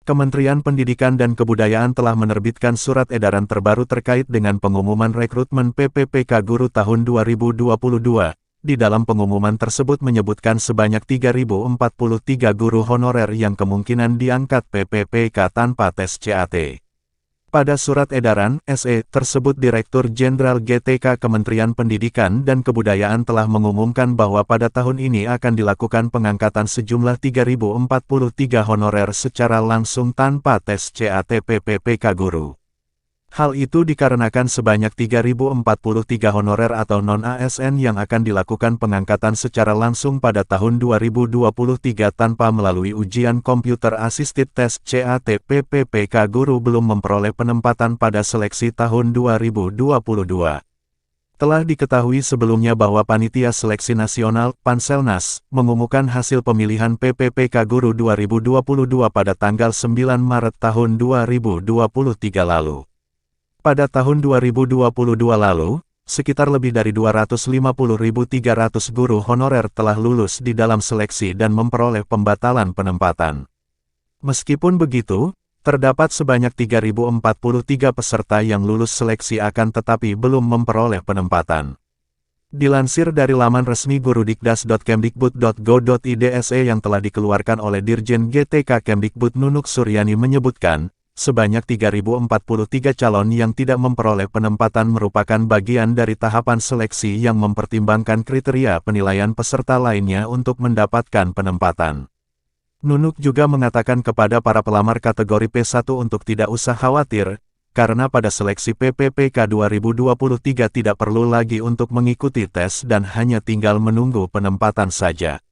Kementerian Pendidikan dan Kebudayaan telah menerbitkan surat edaran terbaru terkait dengan pengumuman rekrutmen PPPK Guru tahun 2022. Di dalam pengumuman tersebut menyebutkan sebanyak 3.043 guru honorer yang kemungkinan diangkat PPPK tanpa tes CAT. Pada surat edaran (SE) tersebut Direktur Jenderal GTK Kementerian Pendidikan dan Kebudayaan telah mengumumkan bahwa pada tahun ini akan dilakukan pengangkatan sejumlah 3.043 honorer secara langsung tanpa tes CAT PPPK Guru. Hal itu dikarenakan sebanyak 3.043 honorer atau non-ASN yang akan dilakukan pengangkatan secara langsung pada tahun 2023 tanpa melalui ujian Computer Assisted Test CAT PPPK Guru belum memperoleh penempatan pada seleksi tahun 2022. Telah diketahui sebelumnya bahwa Panitia Seleksi Nasional (Panselnas) mengumumkan hasil pemilihan PPPK Guru 2022 pada tanggal 9 Maret tahun 2023 lalu. Pada tahun 2022 lalu, sekitar lebih dari 250.300 guru honorer telah lulus di dalam seleksi dan memperoleh pembatalan penempatan. Meskipun begitu, terdapat sebanyak 3.043 peserta yang lulus seleksi akan tetapi belum memperoleh penempatan. Dilansir dari laman resmi gurudikdas.kemdikbud.go.id SE yang telah dikeluarkan oleh Dirjen GTK Kemdikbud Nunuk Suryani menyebutkan, sebanyak 3.043 calon yang tidak memperoleh penempatan merupakan bagian dari tahapan seleksi yang mempertimbangkan kriteria penilaian peserta lainnya untuk mendapatkan penempatan. Nunuk juga mengatakan kepada para pelamar kategori P1 untuk tidak usah khawatir, karena pada seleksi PPPK 2023 tidak perlu lagi untuk mengikuti tes dan hanya tinggal menunggu penempatan saja.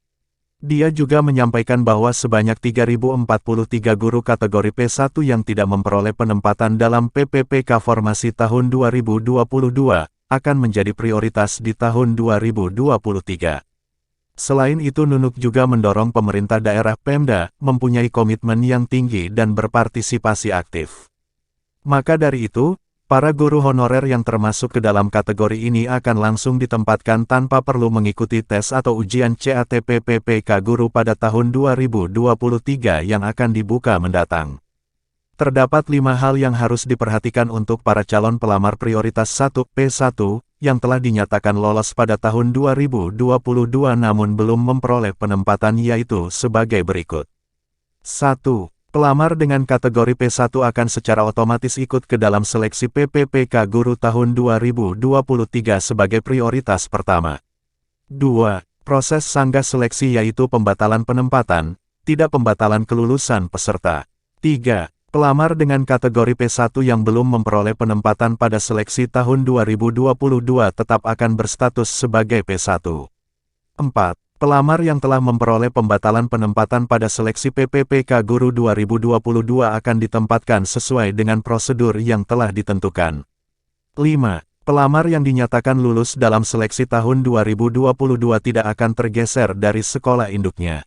Dia juga menyampaikan bahwa sebanyak 3.043 guru kategori P1 yang tidak memperoleh penempatan dalam PPPK formasi tahun 2022, akan menjadi prioritas di tahun 2023. Selain itu Nunuk juga mendorong pemerintah daerah Pemda, mempunyai komitmen yang tinggi dan berpartisipasi aktif. Maka dari itu, para guru honorer yang termasuk ke dalam kategori ini akan langsung ditempatkan tanpa perlu mengikuti tes atau ujian CAT PPPK Guru pada tahun 2023 yang akan dibuka mendatang. Terdapat 5 hal yang harus diperhatikan untuk para calon pelamar prioritas 1 P1 yang telah dinyatakan lolos pada tahun 2022 namun belum memperoleh penempatan yaitu sebagai berikut. 1. Pelamar dengan kategori P1 akan secara otomatis ikut ke dalam seleksi PPPK Guru tahun 2023 sebagai prioritas pertama. 2. Proses sanggah seleksi yaitu pembatalan penempatan, tidak pembatalan kelulusan peserta. 3. Pelamar dengan kategori P1 yang belum memperoleh penempatan pada seleksi tahun 2022 tetap akan berstatus sebagai P1. 4. Pelamar yang telah memperoleh pembatalan penempatan pada seleksi PPPK Guru 2022 akan ditempatkan sesuai dengan prosedur yang telah ditentukan. 5. Pelamar yang dinyatakan lulus dalam seleksi tahun 2022 tidak akan tergeser dari sekolah induknya.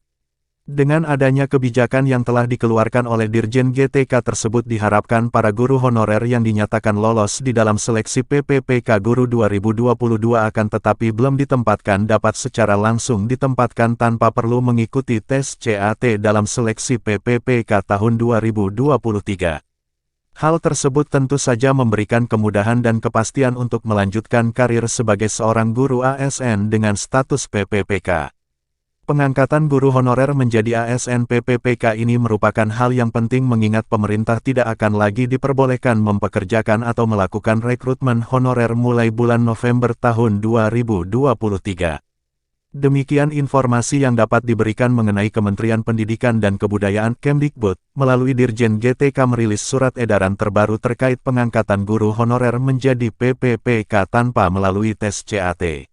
Dengan adanya kebijakan yang telah dikeluarkan oleh Dirjen GTK tersebut diharapkan para guru honorer yang dinyatakan lolos di dalam seleksi PPPK Guru 2022 akan tetapi belum ditempatkan dapat secara langsung ditempatkan tanpa perlu mengikuti tes CAT dalam seleksi PPPK tahun 2023. Hal tersebut tentu saja memberikan kemudahan dan kepastian untuk melanjutkan karir sebagai seorang guru ASN dengan status PPPK. Pengangkatan guru honorer menjadi ASN PPPK ini merupakan hal yang penting mengingat pemerintah tidak akan lagi diperbolehkan mempekerjakan atau melakukan rekrutmen honorer mulai bulan November tahun 2023. Demikian informasi yang dapat diberikan mengenai Kementerian Pendidikan dan Kebudayaan Kemdikbud, melalui Dirjen GTK merilis surat edaran terbaru terkait pengangkatan guru honorer menjadi PPPK tanpa melalui tes CAT.